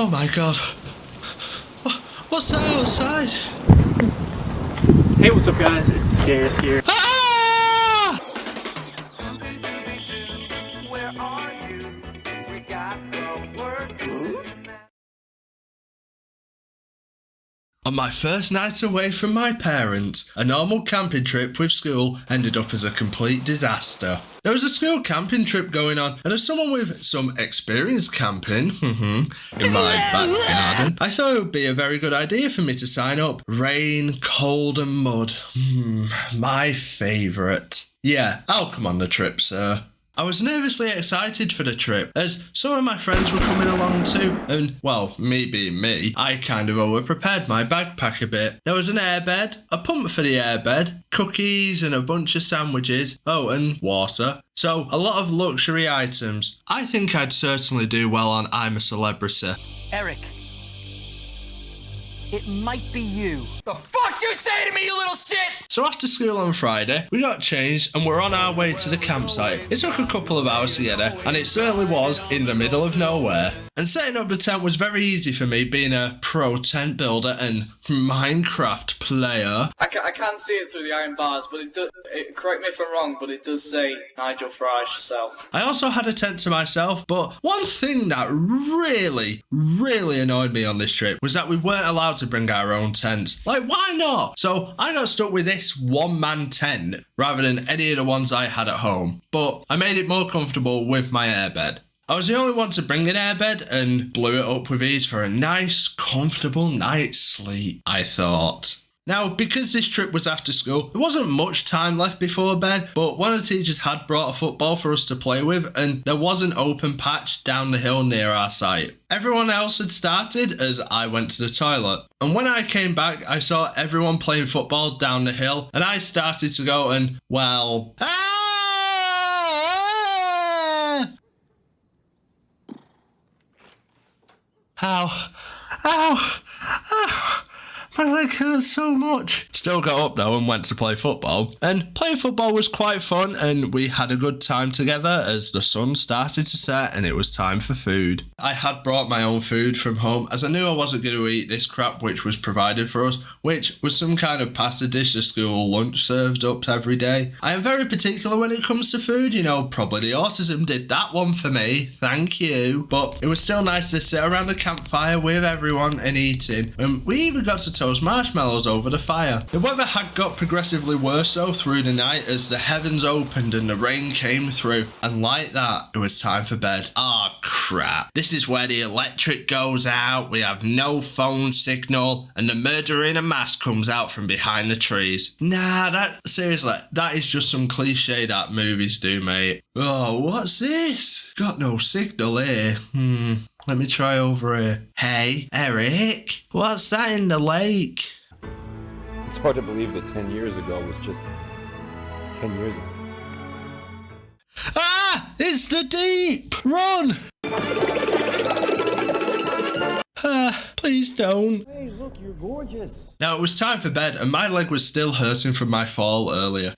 Oh my god. What's that outside? Hey, what's up guys? It's Scares here. Ah! Where are you? We got some work to do. On my first night away from my parents, a normal camping trip with school ended up as a complete disaster. There was a school camping trip going on, and as someone with some experience camping, in my back garden, I thought it would be a very good idea for me to sign up. Rain, cold and mud. My favourite. Yeah, I'll come on the trip, sir. I was nervously excited for the trip, as some of my friends were coming along too, and, well, me being me, I kind of over-prepared my backpack a bit. There was an airbed, a pump for the airbed, cookies and a bunch of sandwiches, oh, and water. So, a lot of luxury items. I think I'd certainly do well on I'm a Celebrity. Eric, it might be you. The fuck you say to me, you little shit? So after school on Friday, we got changed and we're on our way to the campsite. It took a couple of hours to get there, and it certainly was in the middle of nowhere. And setting up the tent was very easy for me, being a pro tent builder and Minecraft player. I can't see it through the iron bars, but correct me if I'm wrong, but it does say Nigel Farage yourself. I also had a tent to myself, but one thing that really annoyed me on this trip was that we weren't allowed to bring our own tents. Like, why not? So I got stuck with this one-man tent rather than any of the ones I had at home, but I made it more comfortable with my airbed. I was the only one to bring an airbed and blew it up with ease for a nice, comfortable night's sleep, I thought. Now, because this trip was after school, there wasn't much time left before bed, but one of the teachers had brought a football for us to play with, and there was an open patch down the hill near our site. Everyone else had started as I went to the toilet, and when I came back, I saw everyone playing football down the hill, and I started to go and, well... Ow. Ow. Ow. My leg hurts so much. Still got up though and went to play football. And playing football was quite fun, and we had a good time together as the sun started to set and it was time for food. I had brought my own food from home as I knew I wasn't going to eat this crap which was provided for us, which was some kind of pasta dish the school lunch served up every day. I am very particular when it comes to food, you know, probably the autism did that one for me, thank you. But it was still nice to sit around the campfire with everyone and eating, and we even got to toast marshmallows over the fire. The weather had got progressively worse though through the night as the heavens opened and the rain came through, and like that, it was time for bed. Ah, crap. This is where the electric goes out, we have no phone signal, and the murderer in a mask comes out from behind the trees. Nah, seriously, that is just some cliche that movies do, mate. Oh, what's this? Got no signal here. Let me try over here. Hey, Eric, what's that in the lake? It's hard to believe that 10 years ago was just 10 years ago. Ah! It's the deep! Run! Please don't. Hey, look, you're gorgeous. Now it was time for bed and my leg was still hurting from my fall earlier.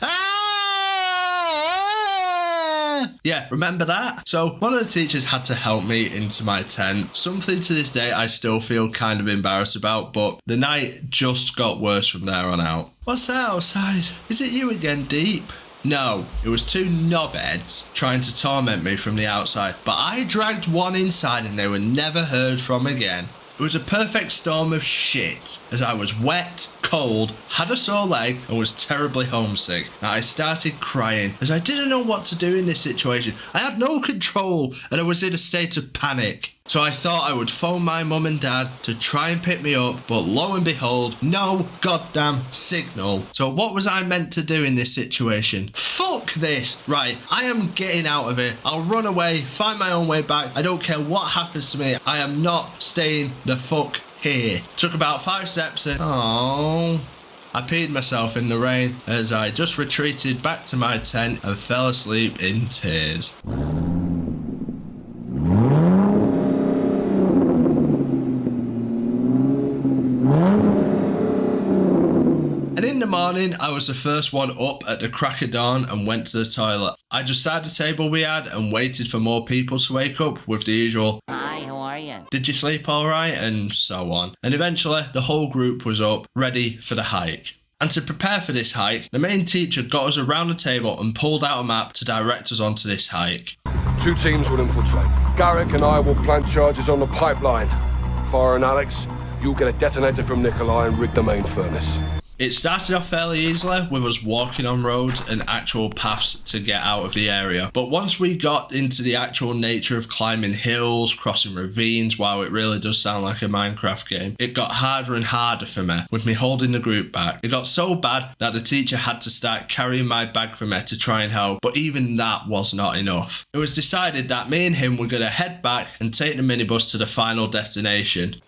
Yeah, remember that? So one of the teachers had to help me into my tent. Something to this day I still feel kind of embarrassed about, but the night just got worse from there on out. What's that outside? Is it you again, Deep? No, it was two knobheads trying to torment me from the outside, but I dragged one inside and they were never heard from again. It was a perfect storm of shit, as I was wet, cold, had a sore leg, and was terribly homesick. Now I started crying, as I didn't know what to do in this situation. I had no control, and I was in a state of panic. So I thought I would phone my mum and dad to try and pick me up, but lo and behold, no goddamn signal. So what was I meant to do in this situation? Fuck this! Right, I am getting out of here. I'll run away, find my own way back. I don't care what happens to me. I am not staying the fuck here. Took about 5 steps and... Oh, I peed myself in the rain as I just retreated back to my tent and fell asleep in tears. And in the morning, I was the first one up at the crack of dawn and went to the toilet. I just sat at the table we had and waited for more people to wake up with the usual, Hi, how are you? end. Did you sleep alright? And so on. And eventually, the whole group was up, ready for the hike. And to prepare for this hike, the main teacher got us around the table and pulled out a map to direct us onto this hike. 2 teams will infiltrate. Garrick and I will plant charges on the pipeline. Farah and Alex, you'll get a detonator from Nikolai and rig the main furnace. It started off fairly easily with us walking on roads and actual paths to get out of the area. But once we got into the actual nature of climbing hills, crossing ravines, wow, it really does sound like a Minecraft game, it got harder and harder for me, with me holding the group back. It got so bad that the teacher had to start carrying my bag for me to try and help, but even that was not enough. It was decided that me and him were going to head back and take the minibus to the final destination.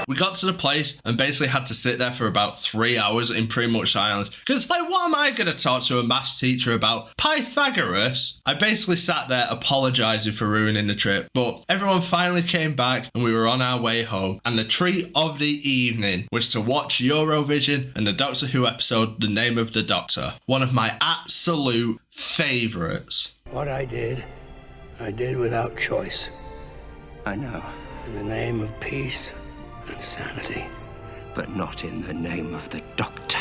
We got to the place and basically had to sit there for about 3 hours in pretty much silence. Because, like, what am I going to talk to a maths teacher about? Pythagoras? I basically sat there apologising for ruining the trip. But everyone finally came back and we were on our way home. And the treat of the evening was to watch Eurovision and the Doctor Who episode, The Name of the Doctor. One of my absolute favourites. What I did without choice. I know. In the name of peace and sanity. But not in the name of the Doctor.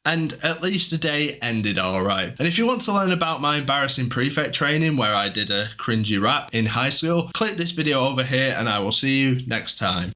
And at least the day ended alright. And if you want to learn about my embarrassing prefect training where I did a cringy rap in high school, click this video over here and I will see you next time.